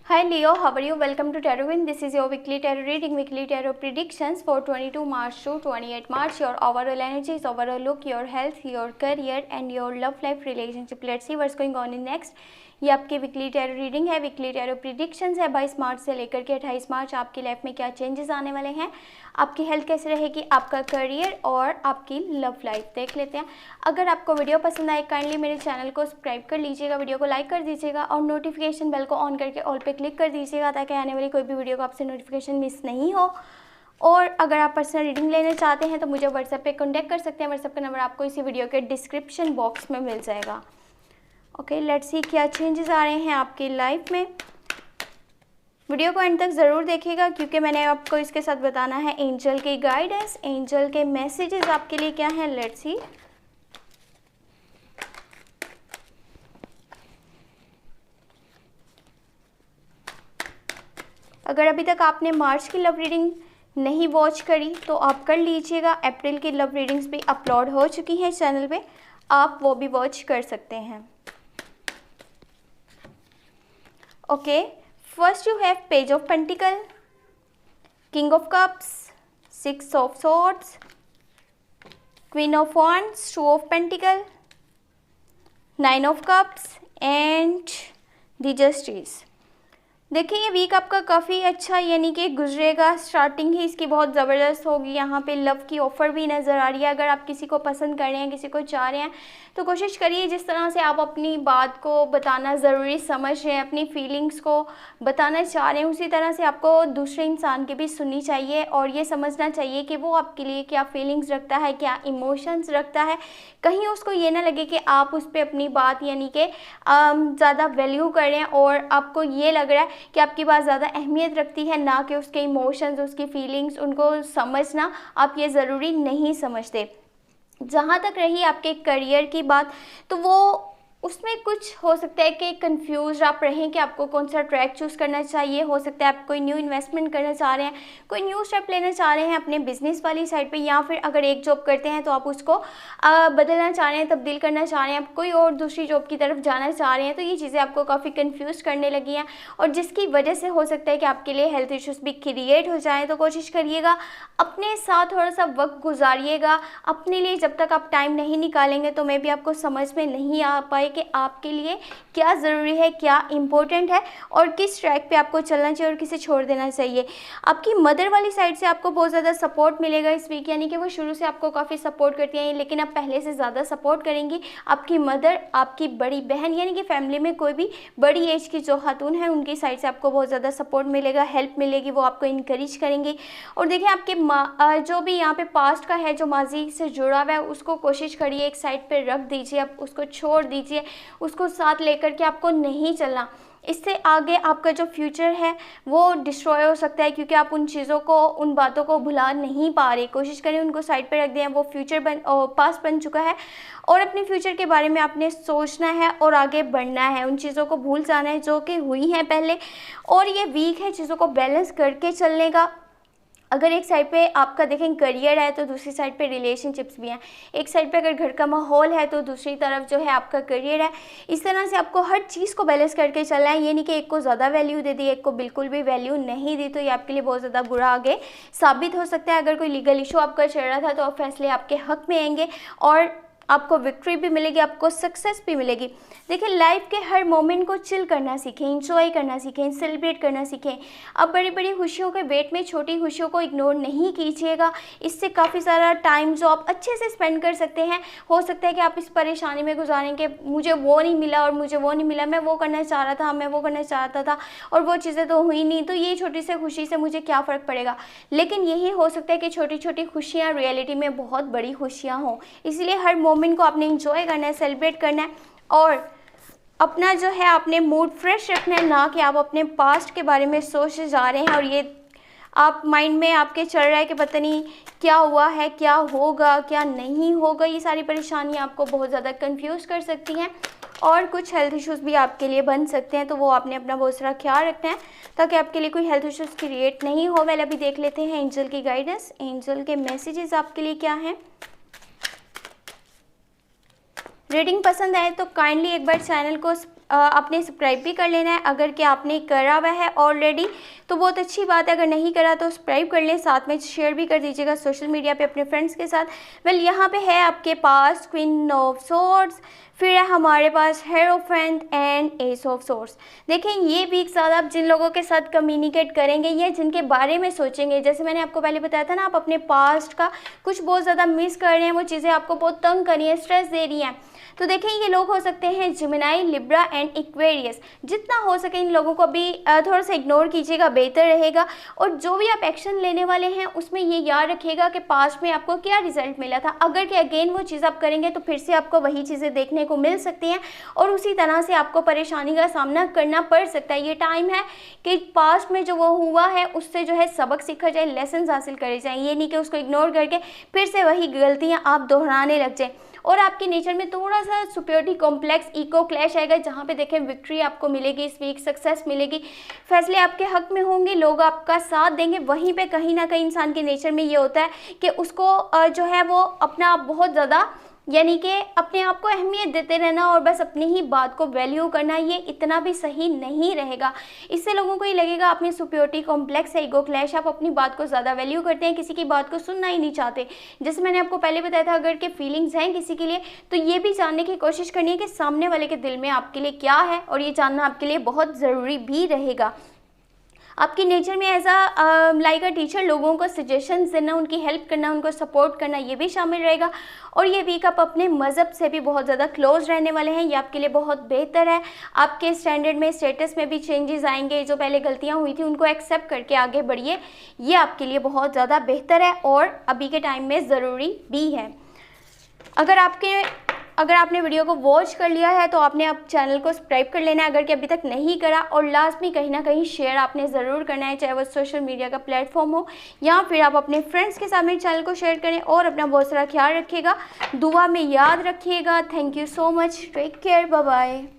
Hi Leo, how are you? Welcome to TarotWin. This is your weekly tarot reading, weekly tarot predictions for 22 March to 28 March. Your overall energies, overall look, your health, your career and your love life relationship. Let's see what's going on in next. ये आपकी weekly tarot reading है, weekly tarot predictions है। 22 मार्च से लेकर के 28 मार्च आपकी life में क्या चेंजेस आने वाले हैं, आपकी हेल्थ कैसे रहेगी, आपका करियर और आपकी लव लाइफ देख लेते हैं। अगर आपको वीडियो पसंद आए काइंडली मेरे चैनल को सब्सक्राइब कर लीजिएगा, वीडियो को लाइक कर दीजिएगा और नोटिफिकेशन बेल को ऑन करके ऑल पे क्लिक कर दीजिएगा ताकि आने वाली कोई भी वीडियो को आपसे नोटिफिकेशन मिस नहीं हो। और अगर आप पर्सनल रीडिंग लेना चाहते हैं तो मुझे व्हाट्सएप पे कॉन्टैक्ट कर सकते हैं। व्हाट्सएप का नंबर आपको इसी वीडियो के डिस्क्रिप्शन बॉक्स में मिल जाएगा। ओके, लेट्स सी क्या चेंजेस आ रहे हैं आपकी लाइफ में। वीडियो को एंड तक ज़रूर देखिएगा क्योंकि मैंने आपको इसके साथ बताना है एंजल की गाइडेंस, एंजल के मैसेजेस आपके लिए क्या हैं। Let's see. अगर अभी तक आपने मार्च की लव रीडिंग नहीं वॉच करी तो आप कर लीजिएगा। अप्रैल की लव रीडिंग्स भी अपलोड हो चुकी हैं चैनल पे, आप वो भी वॉच कर सकते हैं। Okay, first you have page of pentacle, king of cups, 6 of swords, queen of wands, 2 of pentacle, 9 of cups and the justice. देखिए ये वीक आपका काफ़ी अच्छा यानी कि गुजरेगा। स्टार्टिंग ही इसकी बहुत ज़बरदस्त होगी। यहाँ पे लव की ऑफ़र भी नज़र आ रही है। अगर आप किसी को पसंद कर रहे हैं, किसी को चाह रहे हैं तो कोशिश करिए जिस तरह से आप अपनी बात को बताना ज़रूरी समझ रहे हैं, अपनी फीलिंग्स को बताना चाह रहे हैं, उसी तरह से आपको दूसरे इंसान की भी सुननी चाहिए और ये समझना चाहिए कि वो आपके लिए क्या फीलिंग्स रखता है, क्या इमोशंस रखता है। कहीं उसको ये ना लगे कि आप उस पर अपनी बात यानी कि ज़्यादा वैल्यू कर रहे हैं और आपको ये लग रहा है कि आपकी बात ज़्यादा अहमियत रखती है, ना कि उसके इमोशंस, उसकी फीलिंग्स, उनको समझना आप ये ज़रूरी नहीं समझते। जहाँ तक रही आपके करियर की बात तो वो उसमें कुछ हो सकता है कि कंफ्यूज आप रहें कि आपको कौन सा ट्रैक चूज़ करना चाहिए। हो सकता है आप कोई न्यू इन्वेस्टमेंट करना चाह रहे हैं, कोई न्यू स्टेप लेना चाह रहे हैं अपने बिजनेस वाली साइड पे, या फिर अगर एक जॉब करते हैं तो आप उसको बदलना चाह रहे हैं, तब्दील करना चाह रहे हैं, आप कोई और दूसरी जॉब की तरफ जाना चाह रहे हैं। तो ये चीज़ें आपको काफ़ी कन्फ्यूज़ करने लगी हैं और जिसकी वजह से हो सकता है कि आपके लिए हेल्थ इश्यूज़ भी क्रिएट हो जाएँ। तो कोशिश करिएगा अपने साथ थोड़ा सा वक्त गुजारिएगा अपने लिए। जब तक आप टाइम नहीं निकालेंगे तो मैं भी आपको समझ में नहीं आ पाए कि आपके लिए क्या ज़रूरी है, क्या इम्पोर्टेंट है और किस ट्रैक पे आपको चलना चाहिए और किसे छोड़ देना चाहिए। आपकी मदर वाली साइड से आपको बहुत ज़्यादा सपोर्ट मिलेगा इस वीक, यानी कि वो शुरू से आपको काफ़ी सपोर्ट करती हैं, लेकिन आप पहले से ज़्यादा सपोर्ट करेंगी। आपकी मदर, आपकी बड़ी बहन यानी कि फैमिली में कोई भी बड़ी एज की जो खातून है उनकी साइड से आपको बहुत ज़्यादा सपोर्ट मिलेगा, हेल्प मिलेगी, वो आपको इनकरेज करेंगी। और देखिए आपके जो भी यहाँ पे पास्ट का है, जो माजी से जुड़ा हुआ है, उसको कोशिश करिए एक साइड पे रख दीजिए, आप उसको छोड़ दीजिए, उसको साथ लेकर के आपको नहीं चलना। इससे आगे आपका जो फ्यूचर है वो डिस्ट्रॉय हो सकता है क्योंकि आप उन चीज़ों को, उन बातों को भुला नहीं पा रहे। कोशिश करें उनको साइड पे रख दें। वो फ्यूचर पास्ट बन चुका है और अपने फ्यूचर के बारे में आपने सोचना है और आगे बढ़ना है। उन चीज़ों को भूल जाना है जो कि हुई हैं पहले। और ये वीक है चीज़ों को बैलेंस करके चलने का। अगर एक साइड पे आपका देखें करियर है तो दूसरी साइड पे रिलेशनशिप्स भी हैं। एक साइड पे अगर घर का माहौल है तो दूसरी तरफ जो है आपका करियर है। इस तरह से आपको हर चीज़ को बैलेंस करके चलना है। ये नहीं कि एक को ज़्यादा वैल्यू दे दी, एक को बिल्कुल भी वैल्यू नहीं दी, तो ये आपके लिए बहुत ज़्यादा बुरा आगे साबित हो सकता है। अगर कोई लीगल इशू आपका चल रहा था तो आप फैसले आपके हक में आएंगे और आपको विक्ट्री भी मिलेगी, आपको सक्सेस भी मिलेगी। देखिए लाइफ के हर मोमेंट को चिल करना सीखें, इंजॉय करना सीखें, सेलिब्रेट करना सीखें। अब बड़ी बड़ी खुशियों के वेट में छोटी खुशियों को इग्नोर नहीं कीजिएगा। इससे काफ़ी सारा टाइम जो आप अच्छे से स्पेंड कर सकते हैं। हो सकता है कि आप इस परेशानी में गुजारें कि मुझे वो नहीं मिला और मुझे वो नहीं मिला, मैं वो करना चाह रहा था, मैं वो करना चाहता था और वो चीज़ें तो हुई नहीं, तो ये छोटी सी खुशी से मुझे क्या फ़र्क पड़ेगा। लेकिन यही हो सकता है कि छोटी छोटी खुशियाँ रियलिटी में बहुत बड़ी खुशियाँ हों। इसलिए हर मोमेंट को आपने इंजॉय करना है, सेलिब्रेट करना है और अपना जो है आपने मूड फ्रेश रखना है, ना कि आप अपने पास्ट के बारे में सोचे जा रहे हैं और ये आप माइंड में आपके चल रहा है कि पता नहीं क्या हुआ है, क्या होगा, क्या नहीं होगा। ये सारी परेशानियां आपको बहुत ज़्यादा कंफ्यूज कर सकती हैं और कुछ हेल्थ इश्यूज़ भी आपके लिए बन सकते हैं। तो वो आपने अपना बहुत सारा ख्याल रखना है ताकि आपके लिए कोई हेल्थ इश्यूज़ क्रिएट नहीं हो। पहले अभी देख लेते हैं एंजल की गाइडेंस, एंजल के मैसेजेस आपके लिए क्या हैं। रीडिंग पसंद आए तो काइंडली एक बार चैनल को आपने सब्सक्राइब भी कर लेना है। अगर कि आपने करा हुआ है ऑलरेडी तो बहुत अच्छी बात है, अगर नहीं करा तो सब्सक्राइब कर लें, साथ में शेयर भी कर दीजिएगा सोशल मीडिया पे अपने फ्रेंड्स के साथ। वेल यहाँ पे है आपके पास क्वीन ऑफ सोर्ड्स, फिर है हमारे पास hierophant and ace of swords. देखें ये वीक साथ आप जिन लोगों के साथ कम्युनिकेट करेंगे या जिनके बारे में सोचेंगे, जैसे मैंने आपको पहले बताया था ना, आप अपने पास्ट का कुछ बहुत ज़्यादा मिस कर रहे हैं, वो चीज़ें आपको बहुत तंग कर रही हैं, स्ट्रेस दे रही हैं। तो देखें ये लोग हो सकते हैं जिमिनाई, लिब्रा एंड एक्वेरियस। जितना हो सके इन लोगों को भी थोड़ा सा इग्नोर कीजिएगा, बेहतर रहेगा। और जो भी आप एक्शन लेने वाले हैं उसमें ये याद रखिएगा कि पास्ट में आपको क्या रिजल्ट मिला था। अगर कि अगेन वो चीज़ आप करेंगे तो फिर से आपको वही चीज़ें देखने को मिल सकती हैं और उसी तरह से आपको परेशानी का सामना करना पड़ सकता है। ये टाइम है कि पास्ट में जो वो हुआ है उससे जो है सबक सीखा जाए, लेसन हासिल करे जाए। ये नहीं कि उसको इग्नोर करके फिर से वही गलतियाँ आप दोहराने लग जाए। और आपके नेचर में थोड़ा सा सुपीरियरिटी कॉम्प्लेक्स, ईगो क्लैश आएगा, जहाँ पे देखें विक्ट्री आपको मिलेगी इस वीक, सक्सेस मिलेगी, फैसले आपके हक में होंगे, लोग आपका साथ देंगे। वहीं पे कहीं ना कहीं इंसान के नेचर में ये होता है कि उसको जो है वो अपना आप बहुत ज़्यादा, यानी कि अपने आप को अहमियत देते रहना और बस अपनी ही बात को वैल्यू करना, ये इतना भी सही नहीं रहेगा। इससे लोगों को ये लगेगा आप में सुपीरियरिटी कॉम्प्लेक्स है, ईगो क्लैश, आप अपनी बात को ज़्यादा वैल्यू करते हैं, किसी की बात को सुनना ही नहीं चाहते। जैसे मैंने आपको पहले बताया था, अगर के फीलिंग्स हैं किसी के लिए तो ये भी जानने की कोशिश करनी है कि सामने वाले के दिल में आपके लिए क्या है, और ये जानना आपके लिए बहुत ज़रूरी भी रहेगा। आपकी नेचर में as a like a teacher लोगों को सजेशंस देना, उनकी हेल्प करना, उनको सपोर्ट करना, ये भी शामिल रहेगा। और ये वीक आप अपने मज़हब से भी बहुत ज़्यादा क्लोज रहने वाले हैं, ये आपके लिए बहुत बेहतर है। आपके स्टैंडर्ड में, स्टेटस में भी चेंजेस आएंगे, जो पहले गलतियाँ हुई थी उनको एक्सेप्ट करके आगे बढ़िए, ये आपके लिए बहुत ज़्यादा बेहतर है और अभी के टाइम में ज़रूरी भी है। अगर आपने वीडियो को वॉच कर लिया है तो आपने अब चैनल को सब्सक्राइब कर लेना है, अगर कि अभी तक नहीं करा। और लास्ट में कहीं ना कहीं शेयर आपने ज़रूर करना है, चाहे वो सोशल मीडिया का प्लेटफॉर्म हो या फिर आप अपने फ्रेंड्स के साथ मेरे चैनल को शेयर करें। और अपना बहुत सारा ख्याल रखिएगा, दुआ में याद रखिएगा। Thank you so much, take care, bye bye.